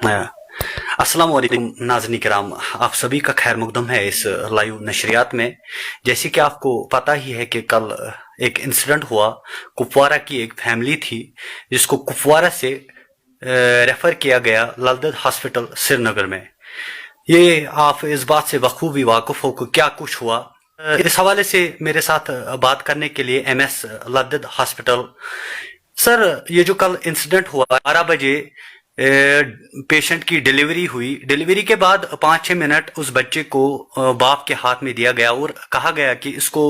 अस्सलाम वालेकुम नाज़रीन किराम, आप सभी का खैर मकदम है इस लाइव नशरियात में। जैसे कि आपको पता ही है कि कल एक इंसिडेंट हुआ। कुपवारा की एक फैमिली थी जिसको कुपवारा से रेफर किया गया ललदद हॉस्पिटल श्रीनगर में। ये आप इस बात से बखूबी वाकिफ हो कि क्या कुछ हुआ। इस हवाले से मेरे साथ बात करने के लिए एमएस ललदद हॉस्पिटल। सर, ये जो कल इंसिडेंट हुआ 12 बजे पेशेंट की डिलीवरी हुई। डिलीवरी के बाद 5-6 मिनट उस बच्चे को बाप के हाथ में दिया गया और कहा गया कि इसको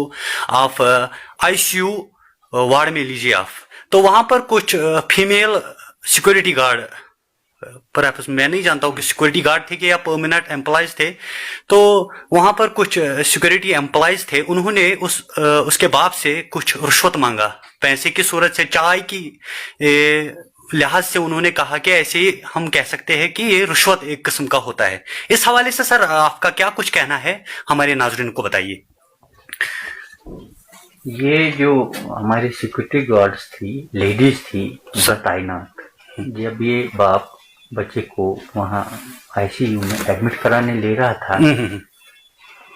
आप आईसीयू वार्ड में लीजिए आप। तो वहां पर कुछ फीमेल सिक्योरिटी गार्ड, पर मैं नहीं जानता हूँ कि सिक्योरिटी गार्ड थे कि या परमानेंट एम्प्लॉयज थे, तो वहां पर कुछ सिक्योरिटी एम्प्लॉयज थे। उन्होंने उसके बाप से कुछ रुश्वत मांगा, पैसे की सूरत से, चाय की लिहाज से। उन्होंने कहा कि ऐसे ही हम कह सकते हैं कि ये रुश्वत एक किस्म का होता है। इस हवाले से सर आपका क्या कुछ कहना है, हमारे नाज़रीन को बताइए। ये जो हमारी सिक्योरिटी गार्ड्स थी, लेडीज थी तैनात, जब ये बाप बच्चे को वहाँ आईसीयू में एडमिट कराने ले रहा था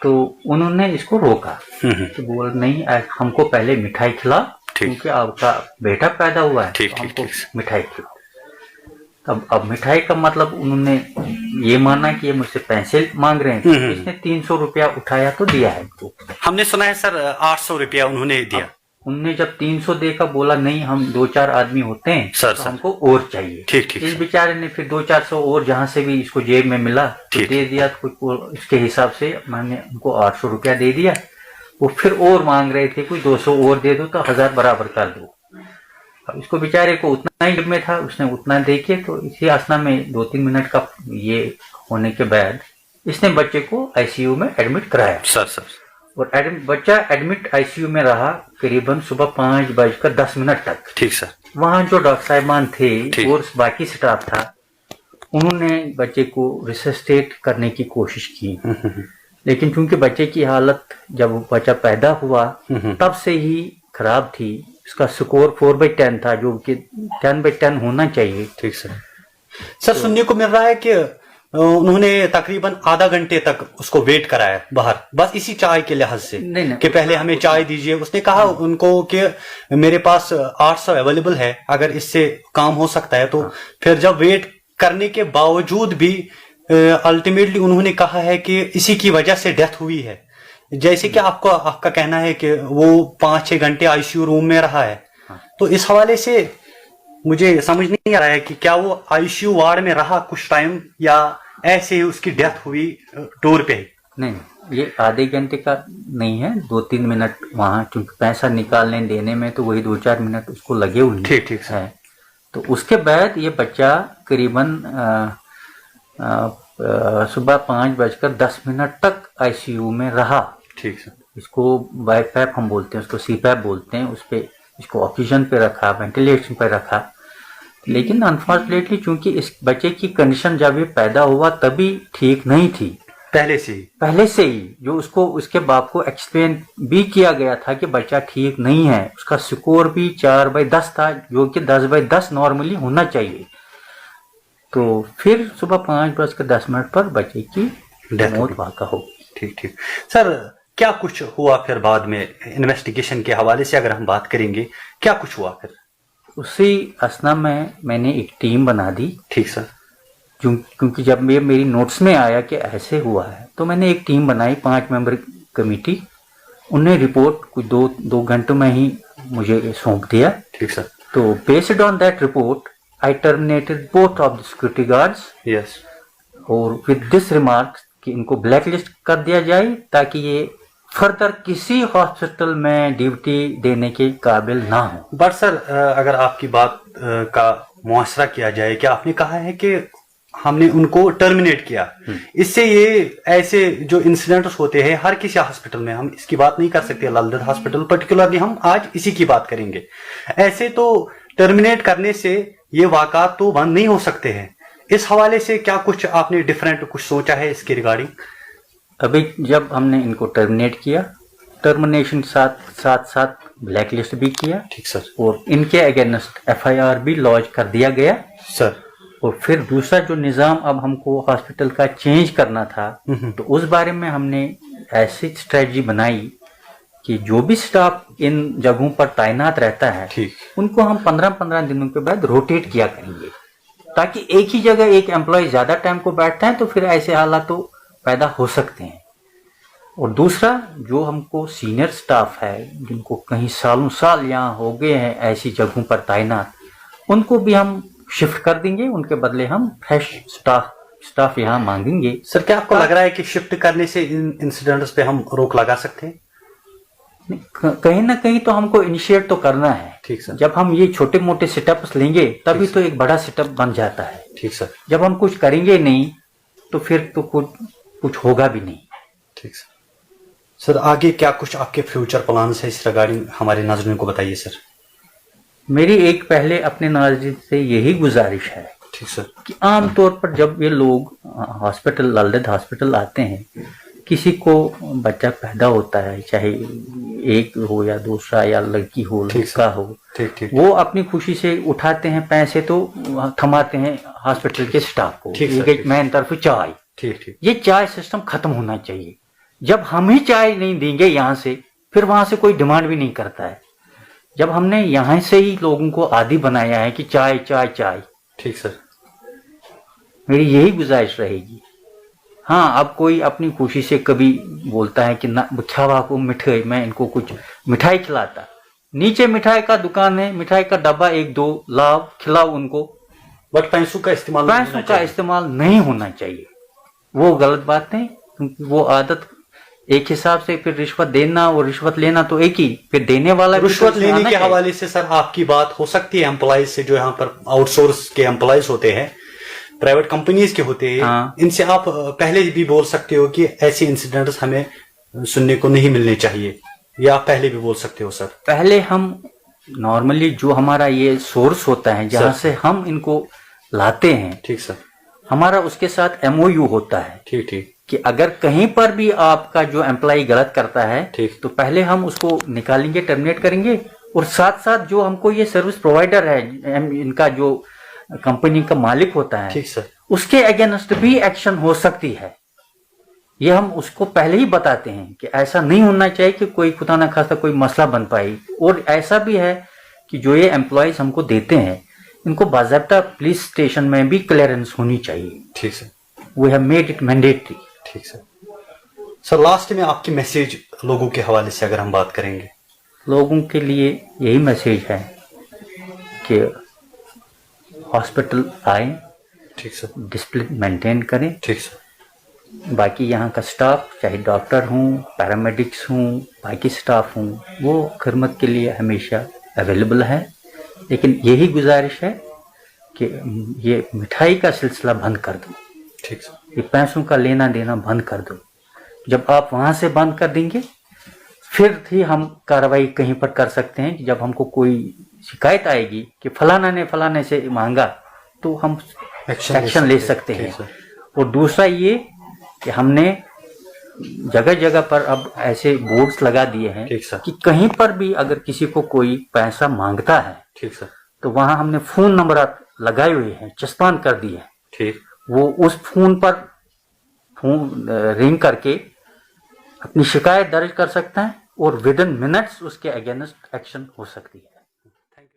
तो उन्होंने इसको रोका कि बोल नहीं, हमको पहले मिठाई खिला, क्योंकि आपका बेटा पैदा हुआ है, तो हमको मिठाई खिला। अब मिठाई का मतलब उन्होंने ये माना कि ये मुझसे पैसे मांग रहे हैं। इसने 300 रुपया उठाया तो दिया है इनको। हमने सुना है सर 800 रुपया उन्होंने दिया। उनने जब 300 देखा, बोला नहीं, हम 2-4 आदमी होते हैं सर, तो हमको और चाहिए। ठीक। इस बेचारे ने फिर 200-400 और जहाँ से भी इसको जेब में मिला तो दे दिया। तो इसके हिसाब से मैंने उनको 800 रुपया दे दिया। वो फिर और मांग रहे थे, कोई 200 और दे दो तो 1000 बराबर कर दो। अब इसको बेचारे को उतना ही में था, उसने उतना दे के, तो इसी आसना में 2-3 मिनट का ये होने के बाद इसने बच्चे को आईसीयू में एडमिट कराया। सर और बच्चा एडमिट आईसीयू में रहा करीबन सुबह 5:10 तक। ठीक सर। वहाँ जो डॉक्टर साहिबान थे और बाकी स्टाफ था, उन्होंने बच्चे को रिसस्टेट करने की कोशिश की। लेकिन चूंकि बच्चे की हालत जब बच्चा पैदा हुआ तब से ही खराब थी। इसका स्कोर 4/10 था, जो कि 10/10 होना चाहिए। ठीक सर। सुनने को मिल रहा है कि उन्होंने तकरीबन आधा घंटे तक उसको वेट कराया बाहर, बस इसी चाय के लिहाज से कि पहले हमें चाय दीजिए। उसने कहा उनको कि मेरे पास 800 अवेलेबल है, अगर इससे काम हो सकता है तो। फिर जब वेट करने के बावजूद भी अल्टीमेटली उन्होंने कहा है कि इसी की वजह से डेथ हुई है। जैसे कि आपका कहना है कि वो 5-6 घंटे आईसीयू रूम में रहा है, तो इस हवाले से मुझे समझ नहीं आ रहा है कि क्या वो आईसीयू वार्ड में रहा कुछ टाइम या ऐसे ही उसकी डेथ हुई डोर पे। नहीं, ये आधे घंटे का नहीं है, 2-3 मिनट वहाँ, क्योंकि पैसा निकालने देने में तो वही 2-4 मिनट उसको लगे हुए। ठीक है। तो उसके बाद ये बच्चा करीबन सुबह 5:10 तक आईसीयू में रहा। ठीक सर। इसको बाईपैप हम बोलते हैं, उसको सीपैप बोलते हैं। उस पे इसको ऑक्सीजन पे रखा, वेंटिलेशन पे रखा। लेकिन अनफॉर्चुनेटली चूंकि इस बच्चे की कंडीशन जब ये पैदा हुआ तभी ठीक नहीं थी, पहले से ही जो उसको उसके बाप को एक्सप्लेन भी किया गया था कि बच्चा ठीक नहीं है। उसका स्कोर भी 4/10 था, जो कि 10/10 नॉर्मली होना चाहिए। तो फिर सुबह 5:10 पर बच्चे की मौत वाक़ा हो गई। ठीक सर, क्या कुछ हुआ फिर बाद में इन्वेस्टिगेशन के हवाले से अगर हम बात करेंगे, क्या कुछ हुआ फिर? उसी असना में मैंने एक टीम बना दी। ठीक सर। क्योंकि जब मेरी नोट्स में आया कि ऐसे हुआ है तो मैंने एक टीम बनाई, 5 मेंबर कमेटी। उन्हें रिपोर्ट कुछ 2 घंटों में ही मुझे सौंप दिया। ठीक सर। तो based on that report I terminated both of the security guards. Yes. और विद दिस रिमार्क कि इनको ब्लैक लिस्ट कर दिया जाए ताकि ये फर्दर किसी हॉस्पिटल में ड्यूटी देने के काबिल ना हो। बट सर, अगर आपकी बात का मुआसरा किया जाए कि आपने कहा है कि हमने उनको टर्मिनेट किया, इससे ये ऐसे जो इंसिडेंट्स होते हैं हर किसी हॉस्पिटल में, हम इसकी बात नहीं कर सकते ललदद हॉस्पिटल पर्टिकुलरली, हम आज इसी की बात करेंगे। ऐसे तो टर्मिनेट करने से ये वाक़ात तो बंद नहीं हो सकते हैं। इस हवाले से क्या कुछ आपने डिफरेंट कुछ सोचा है इसके रिगार्डिंग? अभी जब हमने इनको टर्मिनेट किया, टर्मिनेशन साथ ब्लैक लिस्ट भी किया। ठीक सर। और इनके अगेंस्ट एफआईआर भी लॉन्च कर दिया गया सर। और फिर दूसरा जो निज़ाम अब हमको हॉस्पिटल का चेंज करना था, तो उस बारे में हमने ऐसी स्ट्रेटजी बनाई कि जो भी स्टाफ इन जगहों पर तैनात रहता है, ठीक, उनको हम 15-15 दिनों के बाद रोटेट किया करेंगे, ताकि एक ही जगह एक एम्प्लॉय ज्यादा टाइम को बैठता है तो फिर ऐसे हालात तो पैदा हो सकते हैं। और दूसरा, जो हमको सीनियर स्टाफ है जिनको कहीं सालों साल यहाँ हो गए हैं ऐसी जगहों पर तैनात, उनको भी हम शिफ्ट कर देंगे, उनके बदले हम फ्रेश स्टाफ यहाँ मांगेंगे। सर क्या आपको लग रहा है कि शिफ्ट करने से इन इंसिडेंट्स पे हम रोक लगा सकते हैं? कहीं ना कहीं तो हमको इनिशिएट तो करना है। ठीक सर। जब हम ये छोटे मोटे सेटअप्स लेंगे तभी तो एक बड़ा सेटअप बन जाता है। ठीक सर। जब हम कुछ करेंगे नहीं तो फिर तो कुछ होगा भी नहीं। ठीक सर। सर आगे क्या कुछ आपके फ्यूचर प्लान्स है इस रिगार्डिंग हमारे नाज़रीन को बताइए सर। मेरी एक पहले अपने नाज़रीन से यही गुजारिश है, ठीक सर, कि आमतौर पर जब ये लोग हॉस्पिटल, ललदेद हॉस्पिटल आते हैं, किसी को बच्चा पैदा होता है, चाहे एक हो या दूसरा या लड़की हो लड़का हो, ठीक, वो अपनी खुशी से उठाते हैं पैसे तो थमाते हैं हॉस्पिटल के स्टाफ को, मेन तरफ चाय। ठीक, ये चाय सिस्टम खत्म होना चाहिए। जब हम ही चाय नहीं देंगे यहाँ से, फिर वहां से कोई डिमांड भी नहीं करता है। जब हमने यहाँ से ही लोगों को आदी बनाया है कि चाय चाय चाय। ठीक सर, मेरी यही गुजारिश रहेगी। हाँ, अब कोई अपनी खुशी से कभी बोलता है कि ना खावा को मिठाई, मैं इनको कुछ मिठाई खिलाता, नीचे मिठाई का दुकान है, मिठाई का डब्बा 1-2 लाओ, खिलाओ उनको, बट पैसों का इस्तेमाल नहीं होना चाहिए। वो गलत बात है, क्योंकि वो आदत एक हिसाब से, फिर रिश्वत देना और रिश्वत लेना तो एक ही, फिर देने वाला रिश्वत लेने के हवाले से सर आपकी बात हो सकती है एम्प्लॉयज से, जो यहाँ पर आउटसोर्स के एम्प्लॉयज होते हैं, प्राइवेट कंपनीज के होते हैं। हाँ। इनसे आप पहले भी बोल सकते हो कि ऐसे इंसिडेंट्स हमें सुनने को नहीं मिलने चाहिए, या आप पहले भी बोल सकते हो सर? पहले हम नॉर्मली जो हमारा ये सोर्स होता है जहां से हम इनको लाते हैं, ठीक सर, हमारा उसके साथ MOU होता है, ठीक, कि अगर कहीं पर भी आपका जो एम्प्लॉय गलत करता है, ठीक, तो पहले हम उसको निकालेंगे, टर्मिनेट करेंगे, और साथ साथ जो हमको ये सर्विस प्रोवाइडर है, इनका जो कंपनी का मालिक होता है, ठीक सर, उसके अगेंस्ट भी एक्शन हो सकती है। ये हम उसको पहले ही बताते हैं कि ऐसा नहीं होना चाहिए कि कोई खुदा ना खास्ता कोई मसला बन पाए। और ऐसा भी है कि जो ये एम्प्लॉयज हमको देते हैं, इनको बाज़ाब्ता पुलिस स्टेशन में भी क्लियरेंस होनी चाहिए। ठीक sir, we have made it mandatory. ठीक सर। सर लास्ट में आपकी मैसेज लोगों के हवाले से अगर हम बात करेंगे? लोगों के लिए यही मैसेज है कि हॉस्पिटल आए, ठीक सर, डिसिप्लिन मेंटेन करें। ठीक सर। बाकी यहाँ का स्टाफ, चाहे डॉक्टर हूँ, पैरामेडिक्स हूँ, बाकी स्टाफ हूँ, वो खिदमत के लिए हमेशा अवेलेबल है। लेकिन यही गुजारिश है कि ये मिठाई का सिलसिला बंद कर दो। ठीक सर। ये पैसों का लेना देना बंद कर दो। जब आप वहाँ से बंद कर देंगे, फिर ही हम कार्रवाई कहीं पर कर सकते हैं। जब हमको कोई शिकायत आएगी कि फलाना ने फलाने से मांगा, तो हम एक्शन ले सकते हैं। और दूसरा ये कि हमने जगह जगह पर अब ऐसे बोर्ड्स लगा दिए हैं कि कहीं पर भी अगर किसी को कोई पैसा मांगता है, ठीक सर, तो वहां हमने फोन नंबर लगाए हुए हैं, चस्पान कर दिए हैं। ठीक, वो उस फोन पर रिंग करके अपनी शिकायत दर्ज कर सकता है और विदिन मिनट्स उसके अगेंस्ट एक्शन हो सकती है।